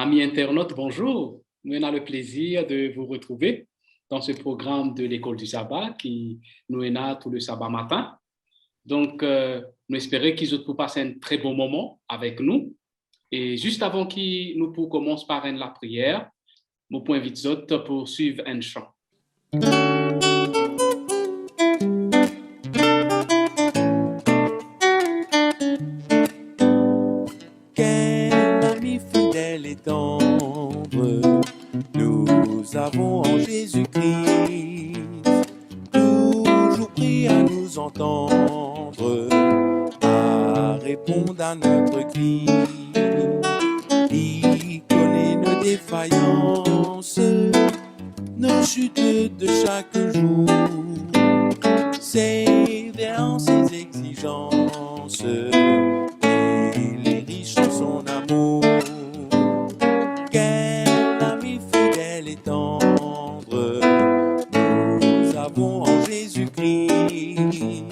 Amis internautes, bonjour. Nous avons le plaisir de vous retrouver dans ce programme de l'école du sabbat qui nous est là tout le sabbat matin. Donc, nous espérons qu'ils ont pu passer un très bon moment avec nous. Et juste avant que nous commencions par la prière, nous pouvons inviter pour suivre un chant. Quel ami fidèle et tendre nous avons en Jésus-Christ, toujours prêt à nous entendre, à répondre à notre cri. Il connaît nos défaillances, nos chutes de chaque jour, ses véhérences, ses exigences, et les riches en son amour. Quel ami fidèle et tendre nous avons en Jésus-Christ,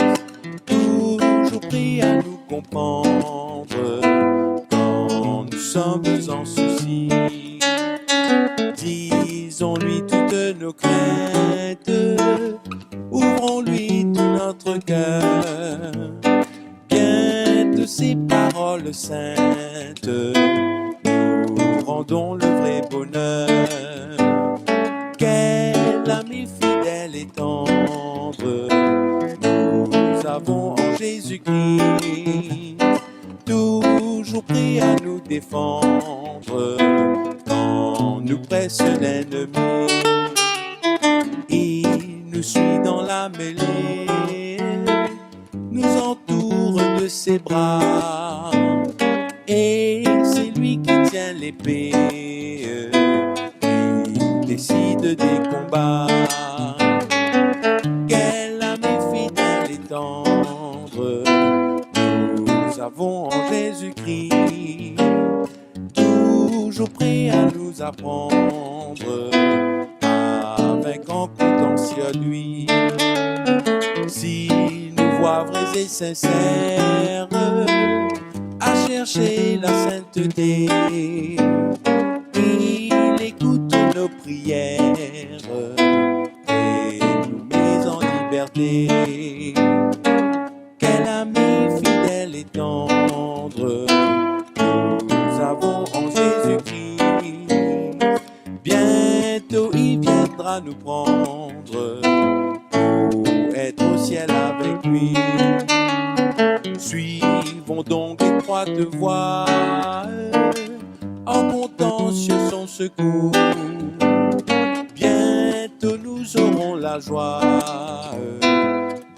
toujours prêt à nous comprendre quand nous sommes en souci. Disons-lui toutes nos craintes, ouvrons-lui tout notre cœur, bien de ses paroles saintes, nous rendons le vrai bonheur. Quel ami fidèle et tendre nous avons en Jésus-Christ, toujours prêt à nous défendre quand nous presse l'ennemi. Il nous suit dans la mêlée, nous entoure de ses bras, et c'est lui qui tient l'épée, il décide des combats. Quel ami fidèle et tendre nous avons en Jésus-Christ, toujours prêt à nous apprendre à vaincre en comptant sur lui. S'il nous voit vrais et sincères, à chercher la sainteté, il écoute nos prières et nous met en liberté. Quel ami fidèle et tendre nous avons en Jésus-Christ, bientôt il viendra nous prendre pour être au ciel avec lui. Suivons donc l'étroite voie en comptant sur son secours. Bientôt nous aurons la joie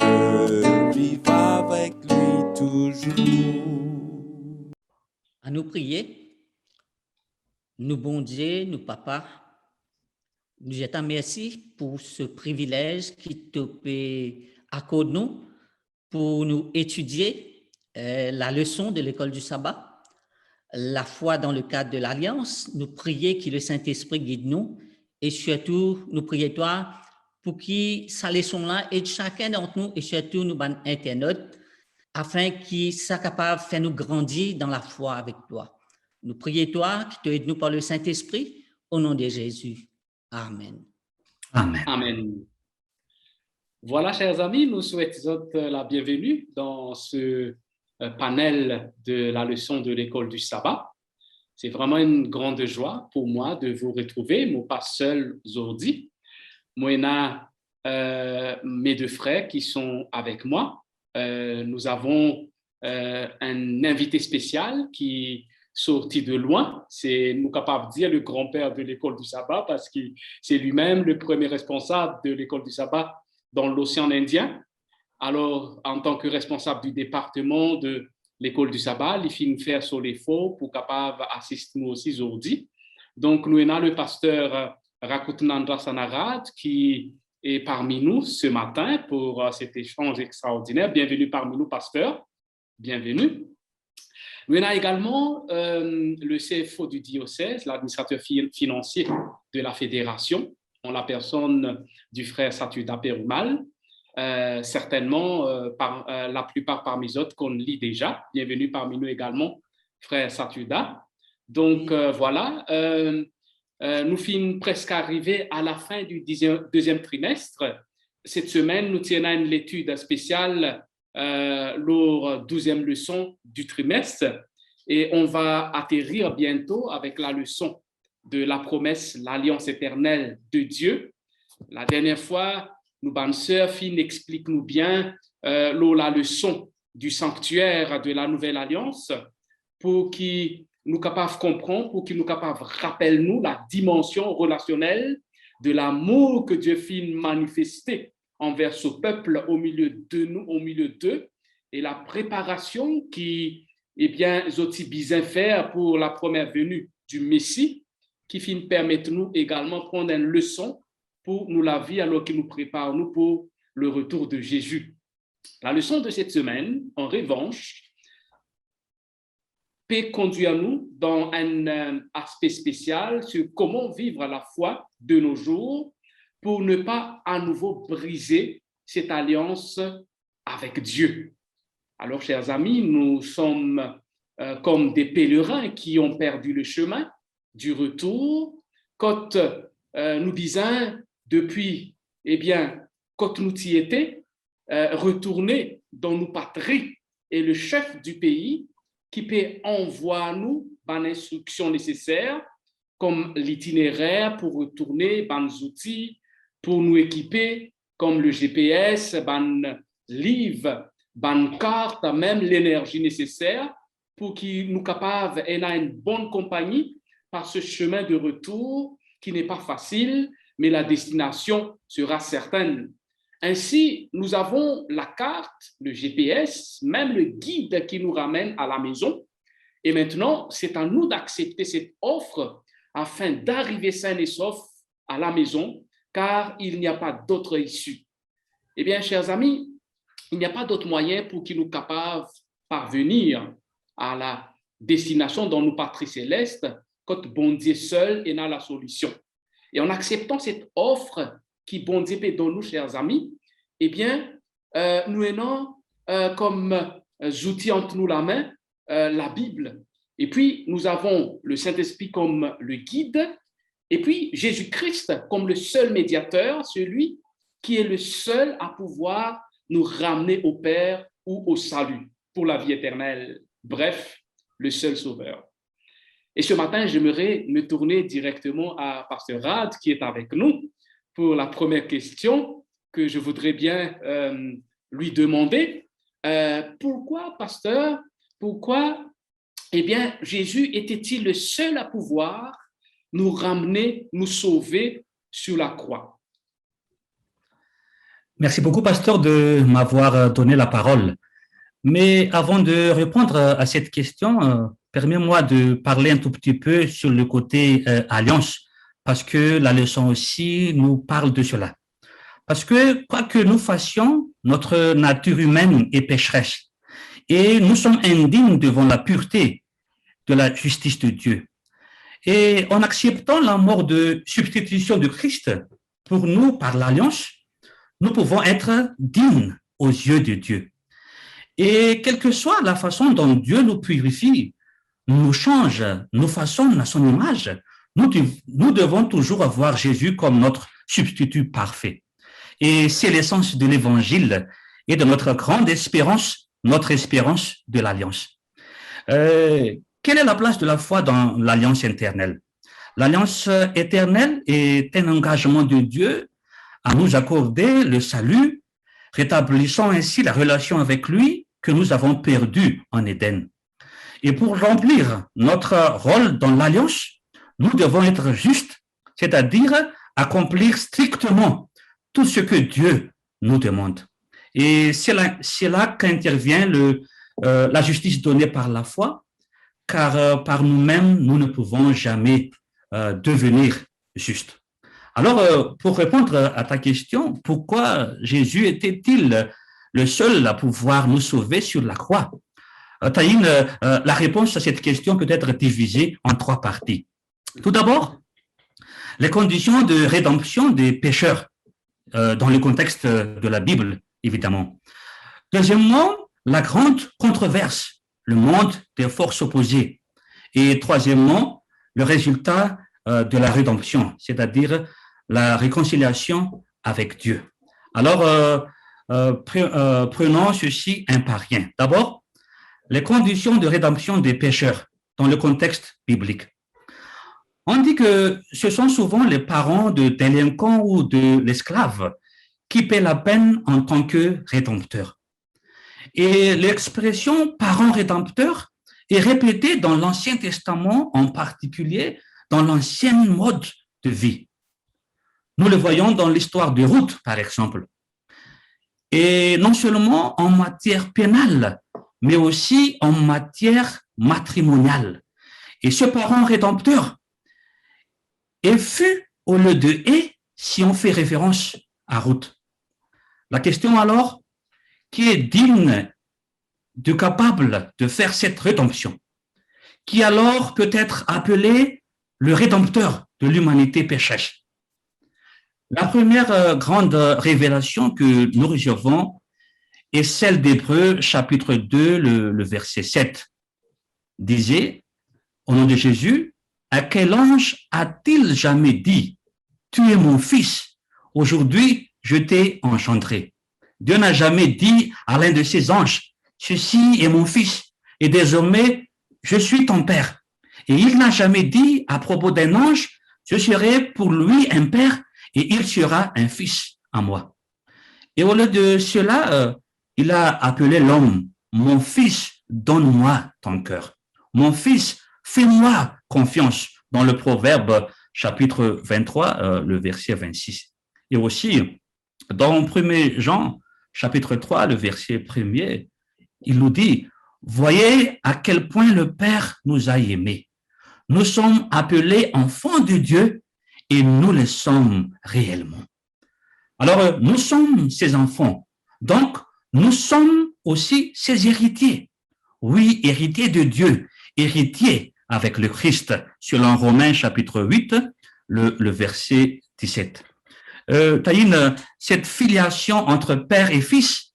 de vivre avec lui toujours. À nous prier, nous bon Dieu, nous papa, nous jetons merci pour ce privilège qui te accorde nous pour nous étudier la leçon de l'école du sabbat, la foi dans le cadre de l'Alliance. Nous prions que le Saint-Esprit guide nous et surtout nous prions toi pour que sa leçon-là aide chacun d'entre nous et surtout nous internautes afin qu'il soit capable de faire nous grandir dans la foi avec toi. Nous prions toi qui te aide nous par le Saint-Esprit au nom de Jésus. Amen. Amen. Amen. Voilà, chers amis, nous souhaitons la bienvenue dans ce panel de la leçon de l'école du sabbat. C'est vraiment une grande joie pour moi de vous retrouver, moi pas seul aujourd'hui. Moi, il y a mes deux frères qui sont avec moi. Nous avons un invité spécial qui sorti de loin. C'est, nous capables de dire, le grand-père de l'école du sabbat parce que c'est lui-même le premier responsable de l'école du sabbat dans l'océan Indien. Alors, en tant que responsable du département de l'école du sabbat, il finit faire sur les faux pour capable assister nous aussi aujourd'hui. Donc, nous avons le pasteur Rakutnandra Sanarad qui est parmi nous ce matin pour cet échange extraordinaire. Bienvenue parmi nous, pasteur. Bienvenue. Nous avons également le CFO du diocèse, l'administrateur financier de la fédération, en la personne du frère Satuda Perumal. Certainement, la plupart parmi les autres qu'on lit déjà. Bienvenue parmi nous également, frère Satuda. Donc, voilà, nous sommes presque arrivés à la fin du deuxième trimestre. Cette semaine, nous tenons une étude spéciale lors 12e leçon du trimestre et on va atterrir bientôt avec la leçon de la promesse, l'alliance éternelle de Dieu. La dernière fois, nous, bonnes sœurs, Finn, explique-nous bien la leçon du sanctuaire de la nouvelle alliance pour qu'ils nous capables de comprendre, pour qu'ils nous capables de rappeler nous la dimension relationnelle de l'amour que Dieu fit manifester envers ce peuple au milieu de nous, au milieu d'eux, et la préparation qui, eh bien, ont besoin faire pour la première venue du Messie, qui finit permettre nous également de prendre une leçon pour nous la vie alors qu'il nous prépare nous pour le retour de Jésus. La leçon de cette semaine, en revanche, peut conduire nous dans un aspect spécial sur comment vivre la foi de nos jours pour ne pas à nouveau briser cette alliance avec Dieu. Alors, chers amis, nous sommes comme des pèlerins qui ont perdu le chemin du retour. Quand nous disons depuis, eh bien, quand nous y étions, retourner dans nos patries et le chef du pays qui peut envoyer nous les instructions nécessaires comme l'itinéraire pour retourner, les outils pour nous équiper comme le GPS, les livres, les cartes, même l'énergie nécessaire pour qu'ils nous capables d'avoir une bonne compagnie par ce chemin de retour qui n'est pas facile, mais la destination sera certaine. Ainsi, nous avons la carte, le GPS, même le guide qui nous ramène à la maison. Et maintenant, c'est à nous d'accepter cette offre afin d'arriver sain et sauf à la maison, car il n'y a pas d'autre issue. Eh bien, chers amis, il n'y a pas d'autre moyen pour qu'ils nous capables de parvenir à la destination dans nos patries célestes quand bon Dieu seul est dans la solution. Et en acceptant cette offre qui bon Dieu peut donner nous, chers amis, eh bien, nous avons comme outils entre nous la main la Bible. Et puis, nous avons le Saint-Esprit comme le guide. Et puis, Jésus-Christ comme le seul médiateur, celui qui est le seul à pouvoir nous ramener au Père ou au salut pour la vie éternelle. Bref, le seul sauveur. Et ce matin, j'aimerais me tourner directement à Pasteur Rad qui est avec nous pour la première question que je voudrais bien lui demander. Pourquoi, Pasteur, pourquoi, eh bien, Jésus était-il le seul à pouvoir nous ramener, nous sauver sur la croix? Merci beaucoup, Pasteur, de m'avoir donné la parole. Mais avant de répondre à cette question, permets-moi de parler un tout petit peu sur le côté alliance, parce que la leçon aussi nous parle de cela. Parce que quoi que nous fassions, notre nature humaine est pécheresse et nous sommes indignes devant la pureté de la justice de Dieu. Et en acceptant la mort de substitution de Christ pour nous par l'alliance, nous pouvons être dignes aux yeux de Dieu. Et quelle que soit la façon dont Dieu nous purifie, nous change, nous façonne à son image, nous devons toujours avoir Jésus comme notre substitut parfait. Et c'est l'essence de l'évangile et de notre grande espérance, notre espérance de l'alliance. Quelle est la place de la foi dans l'alliance éternelle? L'alliance éternelle est un engagement de Dieu à nous accorder le salut, rétablissant ainsi la relation avec lui que nous avons perdue en Éden. Et pour remplir notre rôle dans l'alliance, nous devons être justes, c'est-à-dire accomplir strictement tout ce que Dieu nous demande. Et c'est là qu'intervient la justice donnée par la foi, car par nous-mêmes, nous ne pouvons jamais devenir justes. Alors, pour répondre à ta question, pourquoi Jésus était-il le seul à pouvoir nous sauver sur la croix? Taïn, la réponse à cette question peut être divisée en 3 parties. Tout d'abord, les conditions de rédemption des pécheurs dans le contexte de la Bible, évidemment. Deuxièmement, la grande controverse, le monde des forces opposées. Et troisièmement, le résultat de la rédemption, c'est-à-dire la réconciliation avec Dieu. Alors, prenons ceci un par un. D'abord, les conditions de rédemption des pécheurs dans le contexte biblique. On dit que ce sont souvent les parents de délinquants ou de l'esclave qui paient la peine en tant que rédempteurs. Et l'expression parent rédempteur est répétée dans l'Ancien Testament, en particulier dans l'ancienne mode de vie. Nous le voyons dans l'histoire de Ruth, par exemple. Et non seulement en matière pénale, mais aussi en matière matrimoniale. Et ce parent rédempteur est fut au lieu de est si on fait référence à Ruth. La question alors, qui est digne de capable de faire cette rédemption, qui alors peut être appelé le rédempteur de l'humanité pécheresse. La première grande révélation que nous recevons est celle d'Hébreux chapitre 2, le verset 7. Disait, au nom de Jésus, à quel ange a-t-il jamais dit, tu es mon fils, aujourd'hui je t'ai engendré. Dieu n'a jamais dit à l'un de ses anges, ceci est mon fils, et désormais je suis ton père. Et il n'a jamais dit à propos d'un ange, je serai pour lui un père, et il sera un fils à moi. Et au lieu de cela, il a appelé l'homme, mon fils, donne-moi ton cœur. Mon fils, fais-moi confiance, dans le Proverbe chapitre 23, le verset 26. Et aussi, dans 1 Jean chapitre 3, le verset 1er, il nous dit, voyez à quel point le Père nous a aimés. Nous sommes appelés enfants de Dieu et nous le sommes réellement. Alors, nous sommes ses enfants. Donc, nous sommes aussi ses héritiers. Oui, héritiers de Dieu, héritiers avec le Christ, selon Romains chapitre 8, le verset 17. Taïne, cette filiation entre père et fils,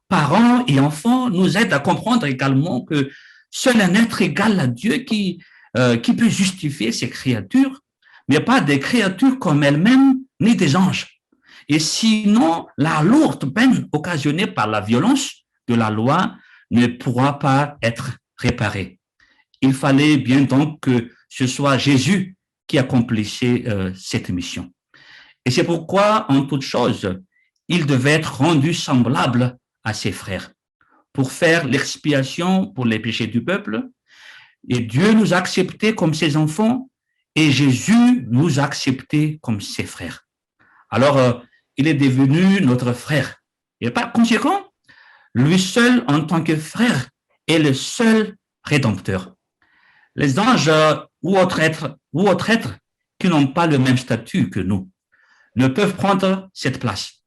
parents et enfants, nous aide à comprendre également que seul un être égal à Dieu qui peut justifier ces créatures, mais pas des créatures comme elles-mêmes, ni des anges. Et sinon, la lourde peine occasionnée par la violence de la loi ne pourra pas être réparée. Il fallait bien donc que ce soit Jésus qui accomplissait cette mission. Et c'est pourquoi, en toute chose, il devait être rendu semblable à ses frères pour faire l'expiation pour les péchés du peuple. Et Dieu nous a acceptés comme ses enfants et Jésus nous a acceptés comme ses frères. Alors, il est devenu notre frère. Et par conséquent, lui seul en tant que frère est le seul rédempteur. Les anges ou autres êtres qui n'ont pas le même statut que nous ne peuvent prendre cette place.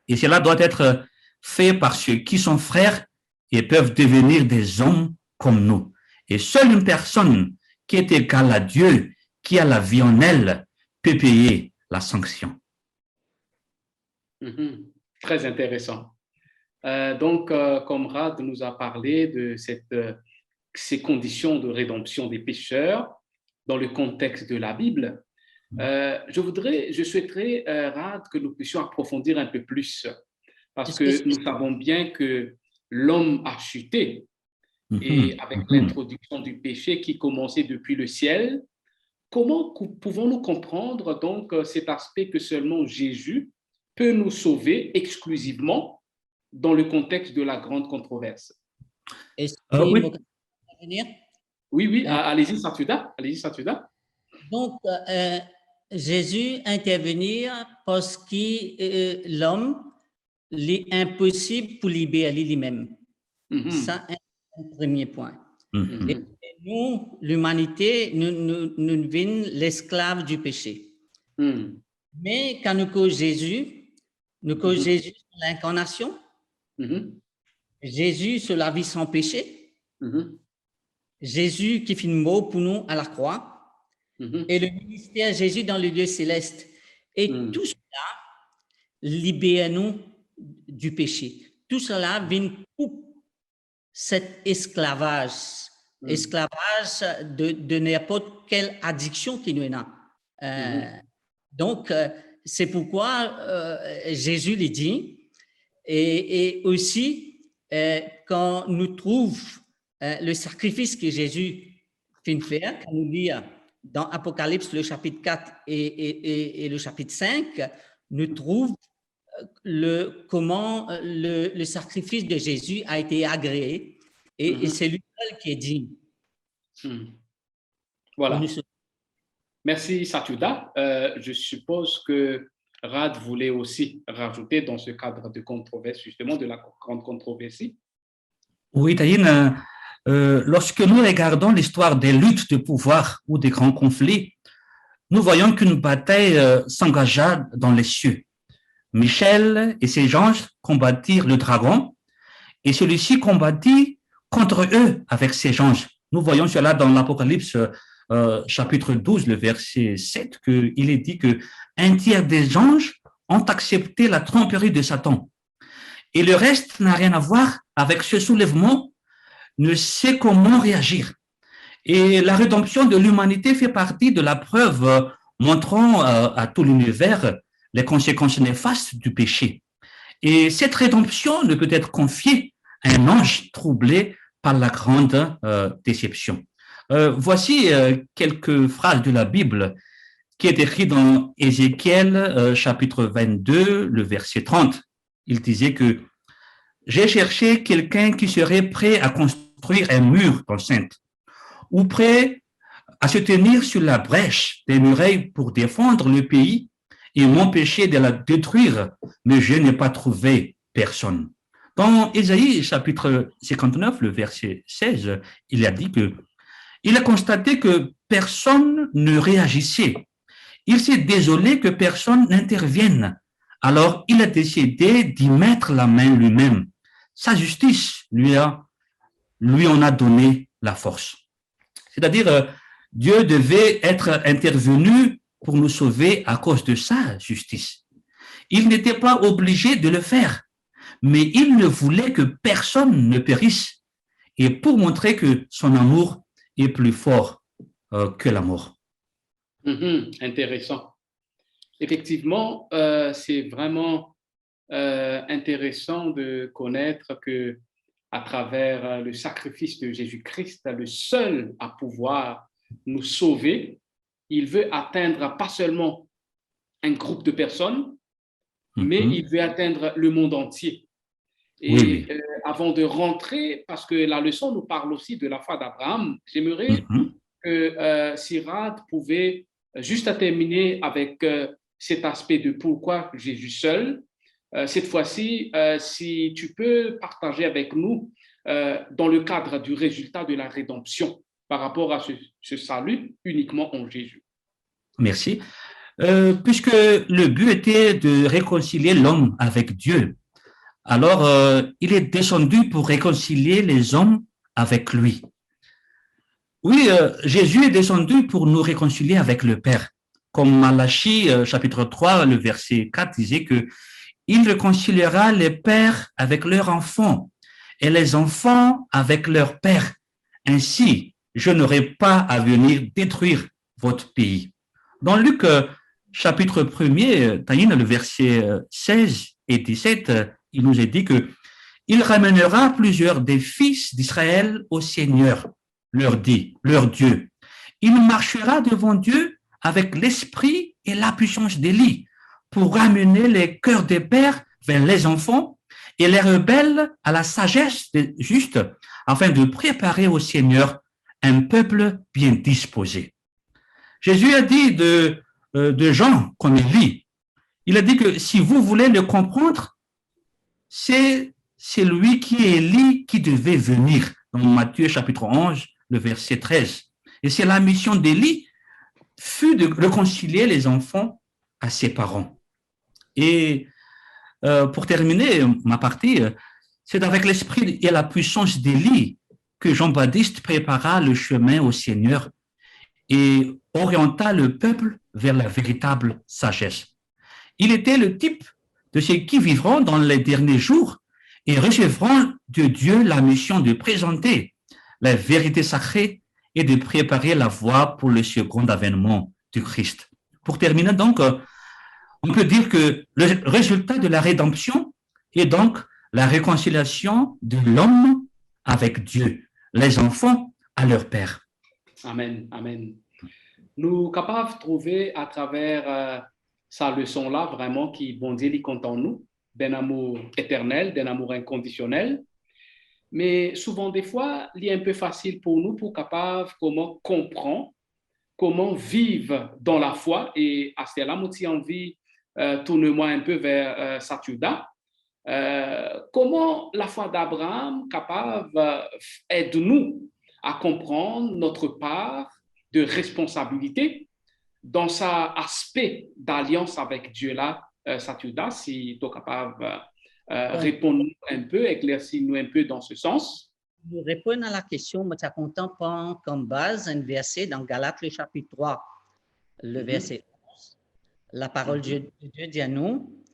Et cela doit être fait par ceux qui sont frères et peuvent devenir des hommes comme nous. Et seule une personne qui est égale à Dieu, qui a la vie en elle, peut payer la sanction. Très intéressant. Donc, Comrade nous a parlé de ces conditions de rédemption des pécheurs dans le contexte de la Bible. Je souhaiterais, Rad, que nous puissions approfondir un peu plus, parce que nous savons bien que l'homme a chuté, et avec l'introduction du péché qui commençait depuis le ciel, comment pouvons-nous comprendre donc cet aspect que seulement Jésus peut nous sauver exclusivement dans le contexte de la grande controverse? Oui, allez-y, Satuda. Donc, Jésus intervenir parce que l'homme est impossible pour libérer lui-même. Ça, c'est un premier point. Et nous, l'humanité, nous devenons l'esclave du péché. Mais quand nous connaissons Jésus, Jésus sur l'incarnation, Jésus sur la vie sans péché, Jésus qui fait une mort pour nous à la croix, et le ministère Jésus dans le lieu céleste. Et tout cela libère-nous du péché. Tout cela vient pour cet esclavage esclavage de n'importe quelle addiction qui nous a. Donc, c'est pourquoi Jésus lui dit, et aussi, quand nous trouvons le sacrifice que Jésus fait faire, quand nous lisons dans Apocalypse, le chapitre 4 et le chapitre 5, nous trouvons comment le sacrifice de Jésus a été agréé et c'est lui seul qui est digne. Voilà. Merci, Satyuda. Je suppose que Rad voulait aussi rajouter dans ce cadre de controverse, justement, de la grande controversie. Oui, Taïn, lorsque nous regardons l'histoire des luttes de pouvoir ou des grands conflits, nous voyons qu'une bataille s'engagea dans les cieux. Michel et ses anges combattirent le dragon et celui-ci combattit contre eux avec ses anges. Nous voyons cela dans l'Apocalypse chapitre 12, le verset 7, qu'il est dit qu'un tiers des anges ont accepté la tromperie de Satan. Et le reste n'a rien à voir avec ce soulèvement, ne sait comment réagir. Et la rédemption de l'humanité fait partie de la preuve montrant à tout l'univers les conséquences néfastes du péché. Et cette rédemption ne peut être confiée à un ange troublé par la grande déception. Voici quelques phrases de la Bible qui est écrite dans Ézéchiel chapitre 22, le verset 30. Il disait que « J'ai cherché quelqu'un qui serait prêt à construire un mur d'enceinte ou prêt à se tenir sur la brèche des murailles pour défendre le pays et m'empêcher de la détruire, mais je n'ai pas trouvé personne. » Dans Ésaïe chapitre 59, le verset 16, il a dit que il a constaté que personne ne réagissait. Il s'est désolé que personne n'intervienne. Alors, il a décidé d'y mettre la main lui-même. Sa justice lui en a donné la force. C'est-à-dire, Dieu devait être intervenu pour nous sauver à cause de sa justice. Il n'était pas obligé de le faire, mais il ne voulait que personne ne périsse. Et pour montrer que son amour est plus fort que la mort. Intéressant. Effectivement, c'est vraiment intéressant de connaître que à travers le sacrifice de Jésus-Christ, le seul à pouvoir nous sauver, il veut atteindre pas seulement un groupe de personnes, mais il veut atteindre le monde entier. Et avant de rentrer, parce que la leçon nous parle aussi de la foi d'Abraham, j'aimerais que Sirad pouvait juste terminer avec cet aspect de pourquoi Jésus seul. Cette fois-ci, si tu peux partager avec nous dans le cadre du résultat de la rédemption par rapport à ce salut uniquement en Jésus. Merci. Puisque le but était de réconcilier l'homme avec Dieu, alors il est descendu pour réconcilier les hommes avec lui. Oui, Jésus est descendu pour nous réconcilier avec le Père. Comme Malachie, chapitre 3, le verset 4 disait que il réconciliera les pères avec leurs enfants et les enfants avec leurs pères. Ainsi, je n'aurai pas à venir détruire votre pays. Dans Luc, chapitre 1er, Taïn, le verset 16 et 17, il nous est dit que il ramènera plusieurs des fils d'Israël au Seigneur, leur Dieu. Il marchera devant Dieu avec l'esprit et la puissance d'Élie pour ramener les cœurs des pères vers les enfants et les rebelles à la sagesse des justes, afin de préparer au Seigneur un peuple bien disposé. Jésus a dit de Jean, comme Élie, il a dit que si vous voulez le comprendre, c'est lui qui est Élie qui devait venir. Dans Matthieu chapitre 11, le verset 13. Et c'est la mission d'Élie fut de réconcilier les enfants à ses parents. Et pour terminer ma partie, c'est avec l'esprit et la puissance d'Élie que Jean-Baptiste prépara le chemin au Seigneur et orienta le peuple vers la véritable sagesse. Il était le type de ceux qui vivront dans les derniers jours et recevront de Dieu la mission de présenter la vérité sacrée et de préparer la voie pour le second avènement du Christ. Pour terminer, donc, on peut dire que le résultat de la rédemption est donc la réconciliation de l'homme avec Dieu, les enfants à leur Père. Amen, amen. Nous sommes capables de trouver à travers sa leçon-là vraiment qui, bon Dieu, il compte en nous, d'un amour éternel, d'un amour inconditionnel. Mais souvent, des fois, il est un peu facile pour nous pour capable comment comprendre, comment vivre dans la foi. Et à cela, moi, j'ai envie tourne-moi un peu vers Saturda. Comment la foi d'Abraham capable aide-nous à comprendre notre part de responsabilité dans sa aspect d'alliance avec Dieu là, Saturda, si tu es capable répondre un peu, éclaircir-nous un peu dans ce sens. Pour répondre à la question, moi, je content prendre comme base un verset dans Galates, le chapitre 3, le verset 11. La parole de Dieu dit à nous,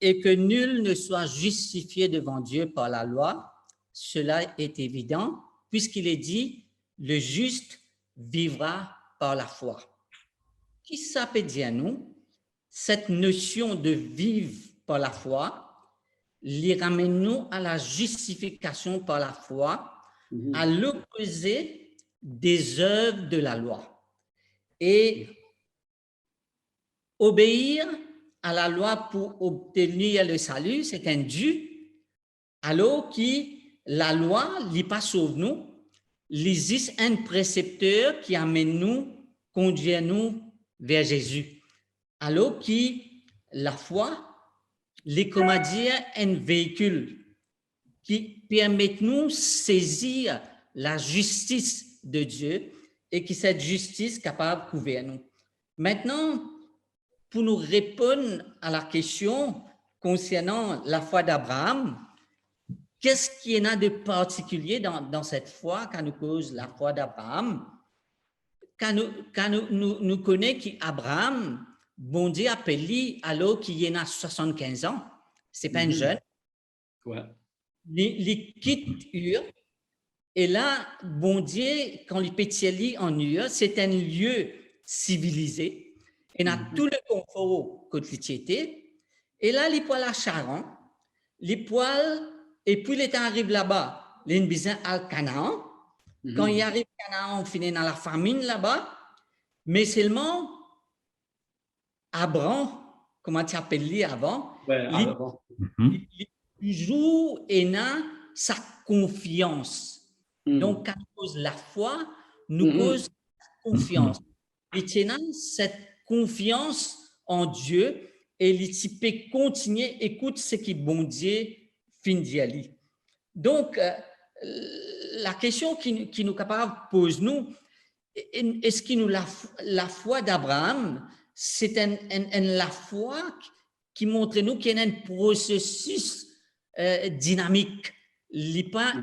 et que nul ne soit justifié devant Dieu par la loi, cela est évident, puisqu'il est dit, le juste vivra par la foi. Qui ça peut dire à nous? Cette notion de vivre par la foi, les ramène-nous à la justification par la foi, à l'opposé des œuvres de la loi. Et obéir à la loi pour obtenir le salut, c'est un dû, alors que la loi n'est pas sauve nous, il existe un précepteur qui amène nous, conduit nous vers Jésus. Alors que la foi, les comment dire, un véhicule qui permet nous saisir la justice de Dieu et que cette justice est capable de couvrir nous. Maintenant, pour nous répondre à la question concernant la foi d'Abraham, qu'est-ce qu'il y en a de particulier dans cette foi quand nous cause la foi d'Abraham? Quand nous connaissons qu'Abraham, bon Dieu appelé alors qu'il y en a 75 ans, c'est pas un jeune. Ouais. Il quitte Ur, et là, bon Dieu, quand il pétille en Ur, c'est un lieu civilisé. Il a tout le confort que tu étais. Et là, les poils à Charan, les poils, et puis il arrive là-bas, il a besoin à Canaan. Quand il arrive à Canaan, on finit dans la famine là-bas. Mais seulement, Abraham, comment tu appelles avant, il joue et a sa confiance. Donc, quand on cause la foi, nous cause confiance. Et tu as cette confiance en Dieu et il peut continuer, écoute ce qui bon Dieu fin d'y aller. Donc, la question qui nous capable pose nous, est-ce que nous la foi d'Abraham, c'est la foi qui montre nous qu'il y a un processus dynamique. Il n'est pas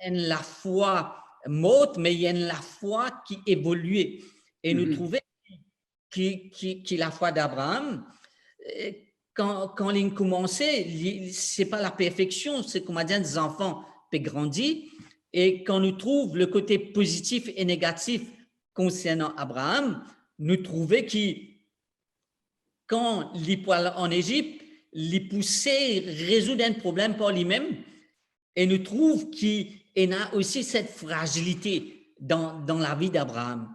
la foi morte, mais il y a la foi qui évolue. Et nous trouvons que la foi d'Abraham, quand il a commencé, ce n'est pas la perfection, c'est comme dire des enfants peuvent grandir. Et quand nous trouvons le côté positif et négatif concernant Abraham, nous trouvons que quand il est en Égypte, il poussait résoudre un problème par lui-même. Et nous trouvons qu'il y a aussi cette fragilité dans la vie d'Abraham.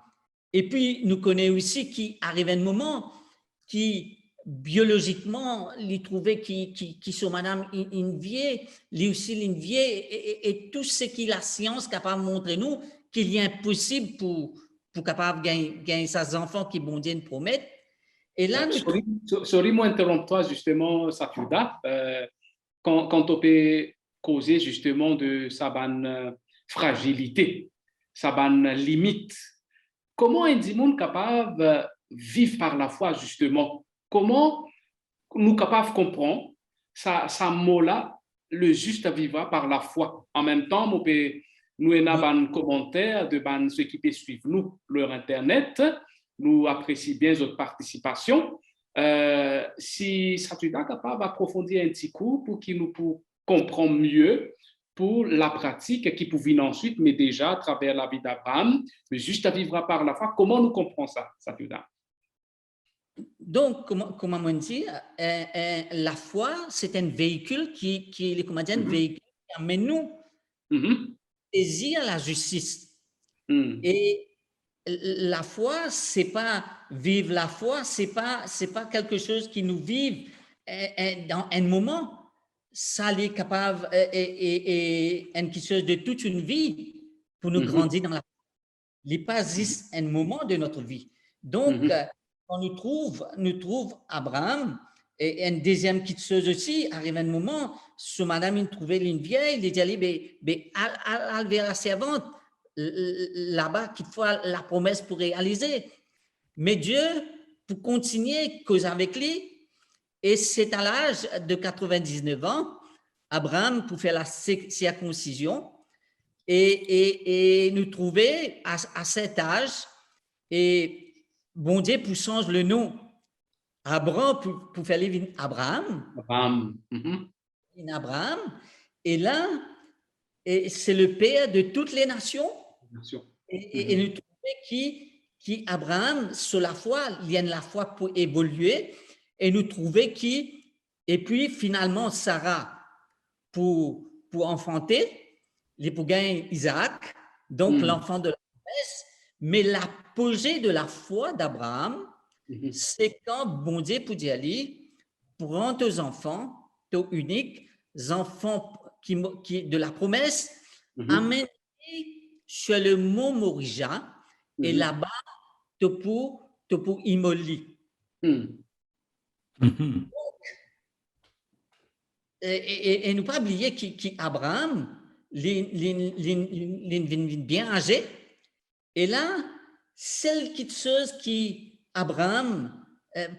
Et puis, nous connaissons aussi qu'il arrive un moment qui, biologiquement, il trouvait qu'il sont madame une vieille, lui aussi une vieille, et tout ce que la science est capable de montrer nous, qu'il est impossible pour capable gagner ses enfants qui bon Dieu nous promettent. Et là, sorry, moi interromps-toi justement, Saturda, quand on peut causer justement de sa fragilité, sa limite. Comment est-ce qu'on est capable de vivre par la foi justement? Comment nous sommes capables de comprendre ça mot-là, le juste vivra par la foi? En même temps, nous avons un commentaire de ceux qui peuvent suivre nous, leur Internet. Nous apprécions bien votre participation. Si ça tu es capable d'approfondir un petit coup pour qu'ils nous comprennent mieux pour la pratique qui peut venir ensuite, mais déjà à travers la vie d'Abraham, mais juste à vivre par la foi. Comment nous comprenons ça, Satyuda? Donc, comment on dit, la foi, c'est un véhicule comment dire, un véhicule qui amène nous saisir la justice. Et la foi, c'est pas vivre la foi, c'est pas quelque chose qui nous vive dans un moment. Ça est capable et quelque chose de toute une vie pour nous grandir dans la foi. Il n'est pas juste un moment de notre vie. Donc, on nous trouve Abraham et une deuxième petite chose aussi, arrive un moment, ce madame, il trouvait une vieille, il dit, allez, elle vers la servante, là-bas, qu'il faut la promesse pour réaliser. Mais Dieu, pour continuer cause avec lui, et c'est à l'âge de 99 ans, Abraham, pour faire la circoncision, et nous trouver à cet âge, et bon Dieu pour changer le nom, Abraham, pour faire les Abraham, Abraham, et là, c'est le père de toutes les nations, et nous trouver qui Abraham, sur la foi, il y a la foi pour évoluer, et nous trouver et puis finalement Sarah pour enfanter, les pour gagner Isaac, donc l'enfant de la promesse, mais l'apogée de la foi d'Abraham, c'est quand bon Dieu pour dire prends tes enfants, tes uniques, enfants qui de la promesse, amène sur le mont Morija, et là-bas, tu pour immoler. Et ne pas oublier qu'Abraham, il bien âgé, et là, celle chose qui Abraham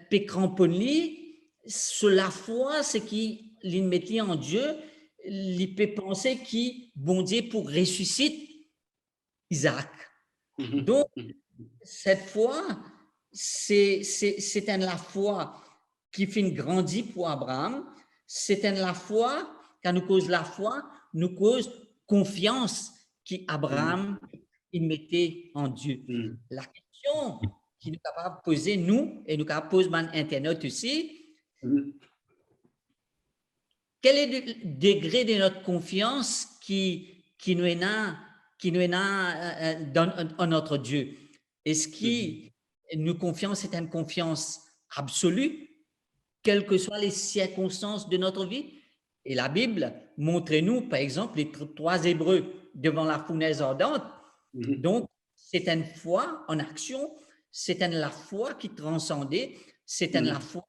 peut cramponner sur la foi, c'est qu'il mettait en Dieu, il peut penser qu'il bon Dieu pour ressusciter Isaac. Donc, cette foi, c'est la foi qui fait grandir pour Abraham. C'est la foi, quand nous cause la foi, nous cause confiance qu'Abraham il mettait en Dieu. La question qui nous est capable de poser, nous, et nous capable de poser dans Internet aussi, quel est le degré de notre confiance qui nous est en notre Dieu? Est-ce que nous confiance est une confiance absolue, quelles que soient les circonstances de notre vie? Et la Bible montre-nous, par exemple, les 3 Hébreux devant la fournaise ardente. Donc, c'est une foi en action, c'est la foi qui transcendait, c'est la foi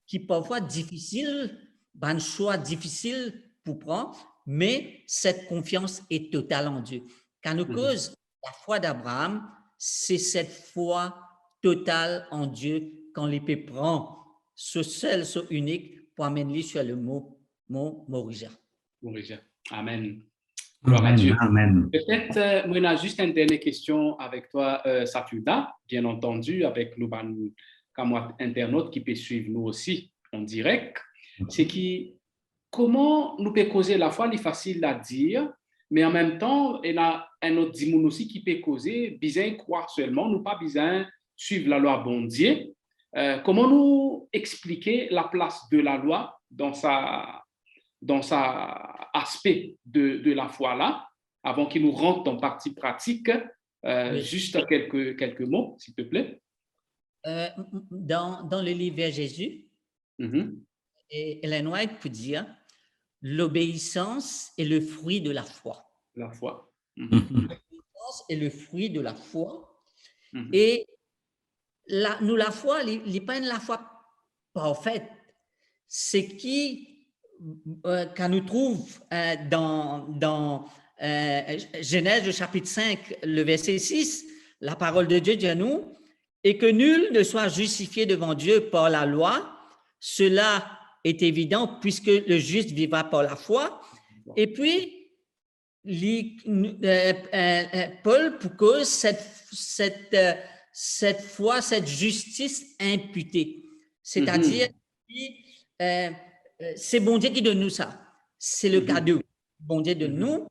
qui parfois difficile, un choix difficile pour prendre, mais cette confiance est totale en Dieu. Quand nous cause la foi d'Abraham, c'est cette foi totale en Dieu quand l'épée prend ce seul, ce unique pour amener sur le mot Morija. Amen. Gloire à Dieu. Amen. Peut-être, moi, on a juste une dernière question avec toi, Satyuda, bien entendu, avec nous, comme internautes qui peuvent suivre nous aussi en direct. C'est comment nous peut causer la foi, c'est facile à dire, mais en même temps, il y a un autre dimoun aussi qui peut causer, besoin croire seulement, nous pas besoin suivre la loi bon Dieu. Comment nous expliquer la place de la loi dans sa aspect de la foi là, avant qu'il nous rentre dans partie pratique, juste quelques mots, s'il te plaît. Dans le livre vers Jésus, et Ellen White peut dire, l'obéissance est le fruit de la foi. La foi. L'obéissance est le fruit de la foi. Et la foi, il n'est pas une la foi parfaite. C'est quand nous trouvons dans Genèse, le chapitre 5, le verset 6, la parole de Dieu dit à nous, et que nul ne soit justifié devant Dieu par la loi, cela est évident puisque le juste vivra par la foi. Et puis, Paul propose cette foi, cette justice imputée. C'est-à-dire, c'est bon Dieu qui donne nous ça. C'est le cadeau. bon Dieu de nous,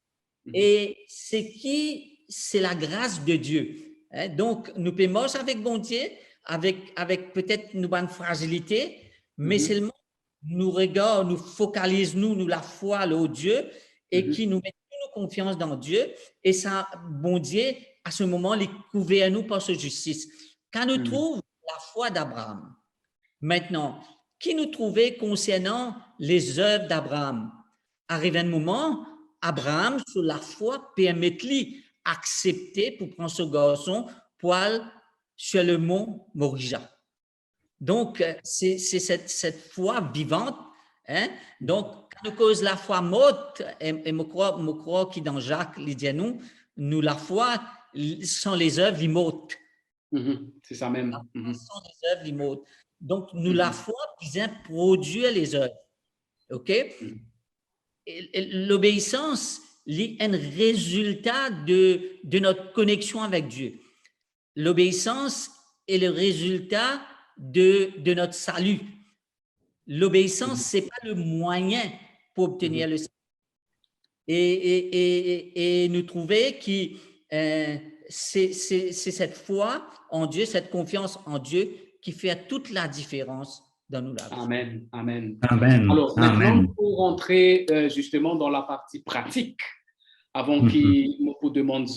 et c'est la grâce de Dieu. Hein? Donc, nous pouvons marcher avec bon Dieu, avec peut-être une bonne fragilité, mais seulement nous regardons, nous focalisons, nous la foi au Dieu, et qui nous met toute nos confiance dans Dieu, et ça, bon Dieu, à ce moment, il couvre nous par sa justice. Quand nous trouvons la foi d'Abraham, maintenant, qui nous trouvait concernant les œuvres d'Abraham? Arrive un moment, Abraham, sur la foi, permet-lui accepter pour prendre ce garçon pour aller sur le mont Morija. Donc, c'est cette foi vivante. Hein? Donc, quand nous cause la foi morte, et je crois que dans Jacques, il dit à nous, la foi sont les œuvres mortes. C'est ça même. La foi sont les œuvres mortes. Donc, nous, la foi, vient produire les œuvres. OK? L'obéissance est un résultat de notre connexion avec Dieu. L'obéissance est le résultat de notre salut. L'obéissance, ce n'est pas le moyen pour obtenir le salut. Et nous trouver que c'est cette foi en Dieu, cette confiance en Dieu qui fait toute la différence dans nos vies. Amen, amen. Amen. Alors, Amen. maintenant, pour rentrer justement dans la partie pratique, avant qu'il me demande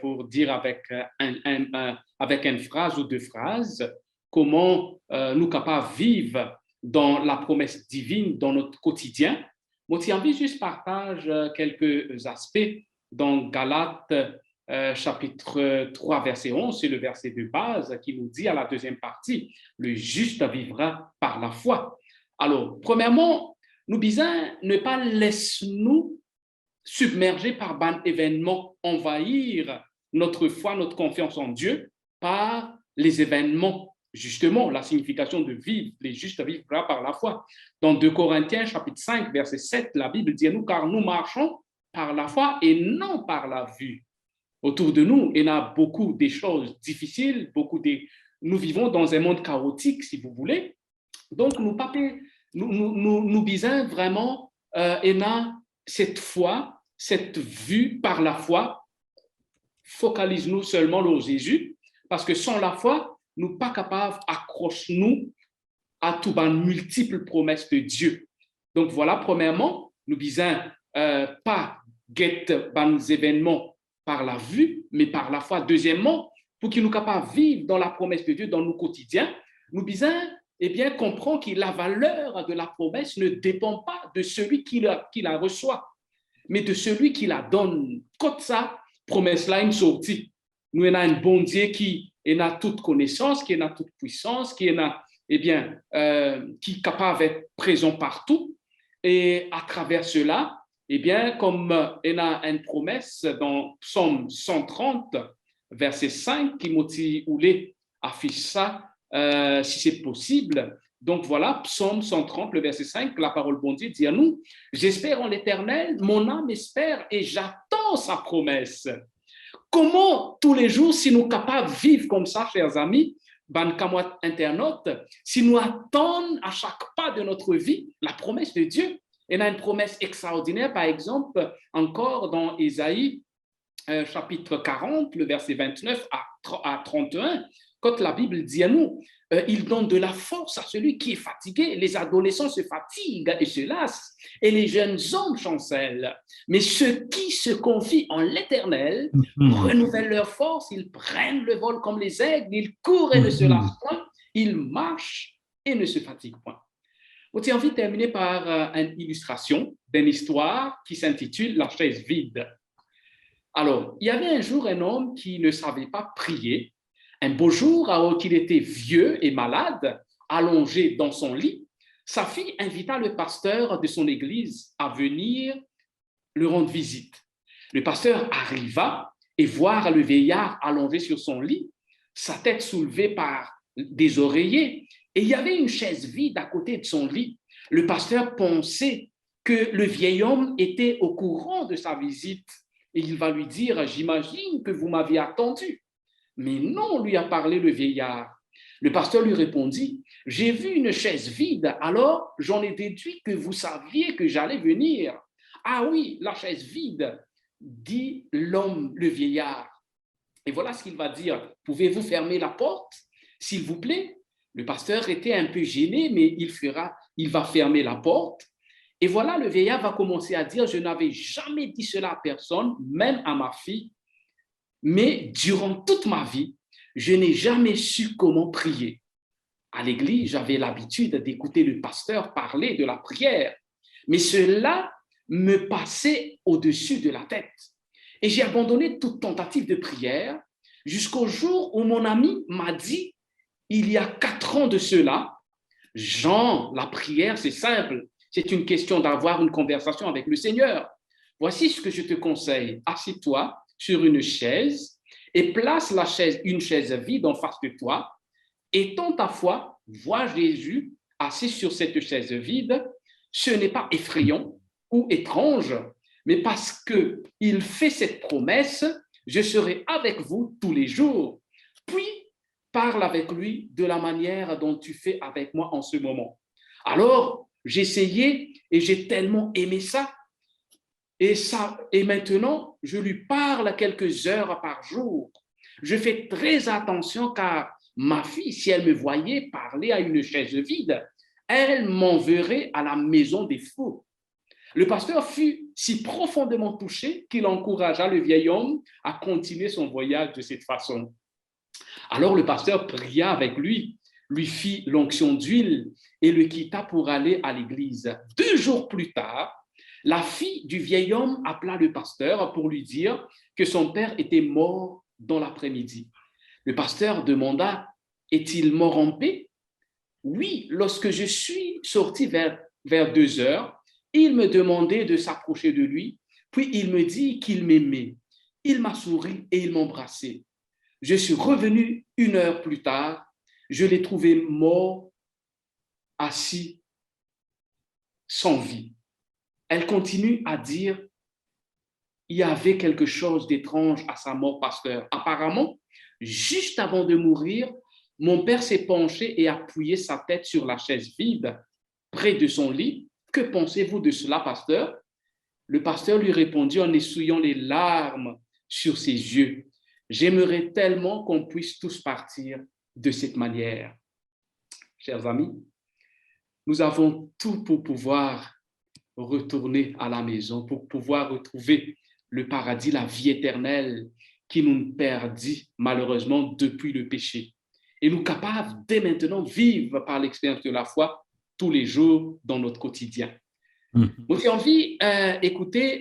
pour dire avec une phrase ou deux phrases, comment nous capables de vivre dans la promesse divine dans notre quotidien. Moi, j'ai envie juste partager quelques aspects dans Galates chapitre 3, verset 11, c'est le verset de base qui nous dit à la deuxième partie, le juste vivra par la foi. Alors, premièrement, nous disons ne pas laisser nous submerger par un événement, envahir notre foi, notre confiance en Dieu par les événements. Justement, la signification de vivre, les justes vivra par la foi. Dans 2 Corinthiens, chapitre 5, verset 7, la Bible dit à nous, car nous marchons par la foi et non par la vue. Autour de nous, il y a beaucoup de choses difficiles, nous vivons dans un monde chaotique, si vous voulez. Donc, nous disons vraiment, il y a cette foi, cette vue par la foi. Focalise-nous seulement sur Jésus, parce que sans la foi, nous ne sommes pas capables d'accrocher-nous à toutes les multiples promesses de Dieu. Donc, voilà, premièrement, nous disons pas guetter les événements par la vue, mais par la foi. Deuxièmement, pour que nous soyons capables de vivre dans la promesse de Dieu dans nos quotidiens, nous disons, comprendre que la valeur de la promesse ne dépend pas de celui qui la reçoit, mais de celui qui la donne. Quand ça, promesse-là, une sortie. Nous avons un bon Dieu qui a toute connaissance, qui a toute puissance, qui est capable d'être présent partout. Et à travers cela, comme il y a une promesse dans Psaume 130, verset 5, qui affiche ça, si c'est possible. Donc voilà, Psaume 130, le verset 5, la parole bon Dieu dit à nous, « J'espère en l'Éternel, mon âme espère et j'attends sa promesse. » Comment tous les jours, si nous sommes capables de vivre comme ça, chers amis, internautes, si nous attendons à chaque pas de notre vie la promesse de Dieu, il y a une promesse extraordinaire, par exemple, encore dans Ésaïe, chapitre 40, le verset 29 à 31, quand la Bible dit à nous, il donne de la force à celui qui est fatigué. Les adolescents se fatiguent et se lassent, et les jeunes hommes chancellent. Mais ceux qui se confient en l'Éternel renouvellent leur force, ils prennent le vol comme les aigles, ils courent et ne se lassent point, ils marchent et ne se fatiguent point. J'ai envie de terminer par une illustration d'une histoire qui s'intitule « La chaise vide ». Alors, il y avait un jour un homme qui ne savait pas prier. Un beau jour, alors qu'il était vieux et malade, allongé dans son lit, sa fille invita le pasteur de son église à venir lui rendre visite. Le pasteur arriva et voir le vieillard allongé sur son lit, sa tête soulevée par des oreillers, et il y avait une chaise vide à côté de son lit. Le pasteur pensait que le vieil homme était au courant de sa visite. Et il va lui dire, « J'imagine que vous m'aviez attendu. » Mais non, lui a parlé le vieillard. Le pasteur lui répondit, « J'ai vu une chaise vide, alors j'en ai déduit que vous saviez que j'allais venir. Ah oui, la chaise vide, dit l'homme, le vieillard. Et voilà ce qu'il va dire. Pouvez-vous fermer la porte, s'il vous plaît? Le pasteur était un peu gêné, mais il va fermer la porte. Et voilà, le vieillard va commencer à dire, je n'avais jamais dit cela à personne, même à ma fille, mais durant toute ma vie, je n'ai jamais su comment prier. À l'église, j'avais l'habitude d'écouter le pasteur parler de la prière, mais cela me passait au-dessus de la tête. Et j'ai abandonné toute tentative de prière jusqu'au jour où mon ami m'a dit, il y a 4 ans de cela, Jean, la prière, c'est simple. C'est une question d'avoir une conversation avec le Seigneur. Voici ce que je te conseille. Assieds-toi sur une chaise et place une chaise vide en face de toi. Et tends ta foi, vois Jésus assis sur cette chaise vide. Ce n'est pas effrayant ou étrange, mais parce qu'il fait cette promesse, je serai avec vous tous les jours. Puis, parle avec lui de la manière dont tu fais avec moi en ce moment. Alors, j'ai essayé et j'ai tellement aimé ça. Et maintenant, je lui parle quelques heures par jour. Je fais très attention car ma fille, si elle me voyait parler à une chaise vide, elle m'enverrait à la maison des fous. Le pasteur fut si profondément touché qu'il encouragea le vieil homme à continuer son voyage de cette façon. Alors le pasteur pria avec lui fit l'onction d'huile et le quitta pour aller à l'église. 2 jours plus tard, la fille du vieil homme appela le pasteur pour lui dire que son père était mort dans l'après-midi. Le pasteur demanda, est-il mort en paix? Oui, lorsque je suis sorti vers 2 heures, il me demandait de s'approcher de lui, puis il me dit qu'il m'aimait. Il m'a souri et il m'embrassait. Je suis revenu 1 heure plus tard, je l'ai trouvé mort, assis, sans vie. Elle continue à dire, il y avait quelque chose d'étrange à sa mort, pasteur. Apparemment, juste avant de mourir, mon père s'est penché et a appuyé sa tête sur la chaise vide près de son lit. Que pensez-vous de cela, pasteur? Le pasteur lui répondit en essuyant les larmes sur ses yeux. J'aimerais tellement qu'on puisse tous partir de cette manière. Chers amis, nous avons tout pour pouvoir retourner à la maison, pour pouvoir retrouver le paradis, la vie éternelle qui nous perdit malheureusement depuis le péché. Et nous capables dès maintenant vivre par l'expérience de la foi tous les jours dans notre quotidien. Moi, j'ai envie d'écouter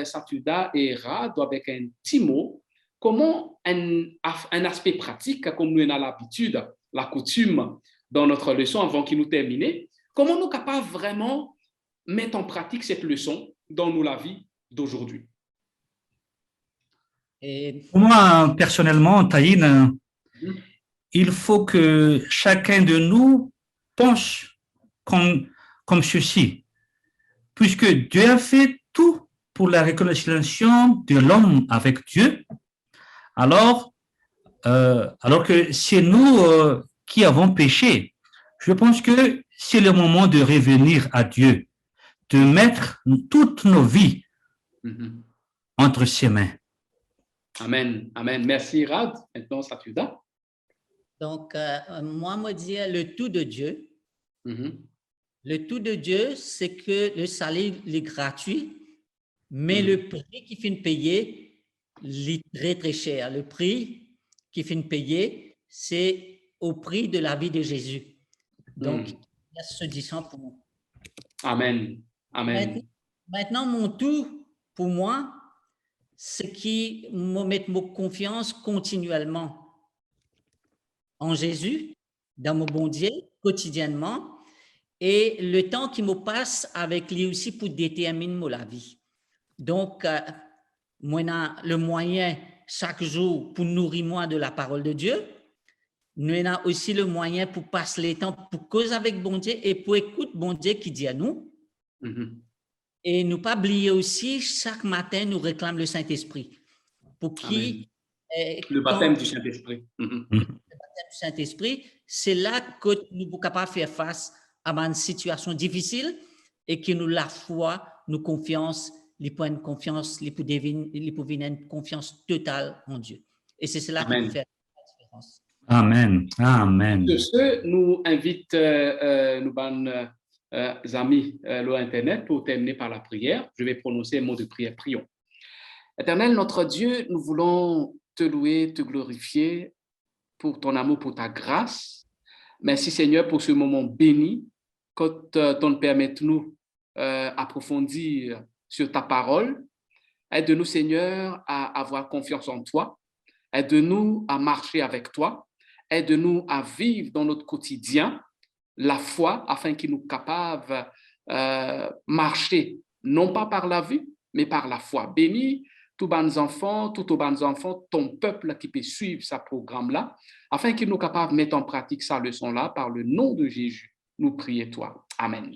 Satuda et Rad avec un petit mot, comment un aspect pratique, comme nous avons l'habitude, la coutume dans notre leçon avant qu'il nous termine, comment nous sommes capables vraiment mettre en pratique cette leçon dans la vie d'aujourd'hui. Pour moi, personnellement, Taïn, il faut que chacun de nous pense comme ceci. Puisque Dieu a fait tout pour la réconciliation de l'homme avec Dieu, alors que c'est nous qui avons péché, je pense que c'est le moment de revenir à Dieu, de mettre toutes nos vies entre ses mains. Amen, amen. Merci Rad. Maintenant, Satuda. Donc, moi, me dire le tout de Dieu. Le tout de Dieu, c'est que le salut est gratuit, mais le prix qu'il finit payer, est très, très cher. Le prix qu'il finit payer, c'est au prix de la vie de Jésus. Donc, il y a ce disant pour moi. Amen. Amen. Maintenant, mon tout, pour moi, c'est qui me mettre ma confiance continuellement en Jésus, dans mon bon Dieu, quotidiennement, et le temps qui me passe avec lui aussi pour déterminer la vie. Donc, moi, le moyen chaque jour pour nourrir moi de la parole de Dieu. Nous avons aussi le moyen pour passer le temps pour causer avec bon Dieu et pour écouter bon Dieu qui dit à nous. Et ne pas oublier aussi, chaque matin, nous réclamons le Saint-Esprit. Pour qui le baptême du Saint-Esprit. Le baptême du Saint-Esprit, c'est là que nous sommes capables de faire face à une situation difficile et que nous la foi, nous confiance, les points de confiance, les pour une confiance totale en Dieu. Et c'est cela qui Amen. fait la différence. Amen. Amen. De ce, nous invite nos bonnes amis l'Internet pour terminer par la prière. Je vais prononcer un mot de prière. Prions. Éternel, notre Dieu, nous voulons te louer, te glorifier pour ton amour, pour ta grâce. Merci Seigneur pour ce moment béni que tu nous permets-nous approfondir sur ta parole. Aide-nous Seigneur à avoir confiance en toi. Aide-nous à marcher avec toi. Aide-nous à vivre dans notre quotidien la foi afin qu'il nous capable marcher non pas par la vue, mais par la foi. Bénis tous les enfants, ton peuple qui peut suivre ce programme-là, afin qu'il nous capable de mettre en pratique sa leçon-là par le nom de Jésus. Nous prions toi. Amen.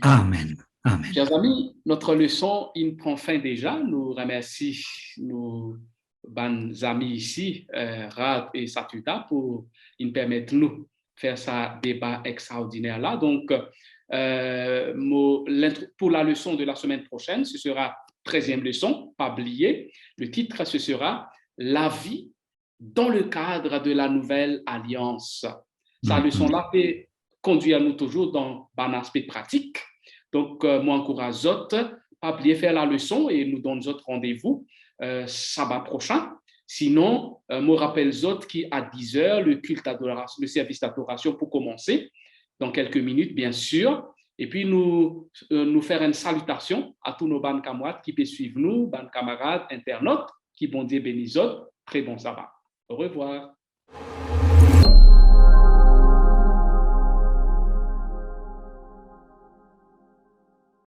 Amen. Amen. Chers amis, notre leçon, il prend fin déjà. Nous remercions nos bons amis ici, Rad et Satuta, pour nous permettre de faire ce débat extraordinaire-là. Donc, pour la leçon de la semaine prochaine, ce sera 13e leçon, pas oublier. Le titre, ce sera « La vie dans le cadre de la nouvelle alliance ». Sa leçon-là peut conduire nous toujours dans un aspect pratique. Donc, moi, encourage autres, pas oublier faire la leçon et nous donne autres rendez-vous sabbat prochain. Sinon, moi, rappelle autres qu'à 10h, le culte d'adoration, le service d'adoration pour commencer, dans quelques minutes, bien sûr. Et puis, nous faire une salutation à tous nos bonnes camarades qui peuvent suivre nous, bonnes camarades, internautes, qui bon Dieu bénisse autres. Très bon sabbat. Au revoir.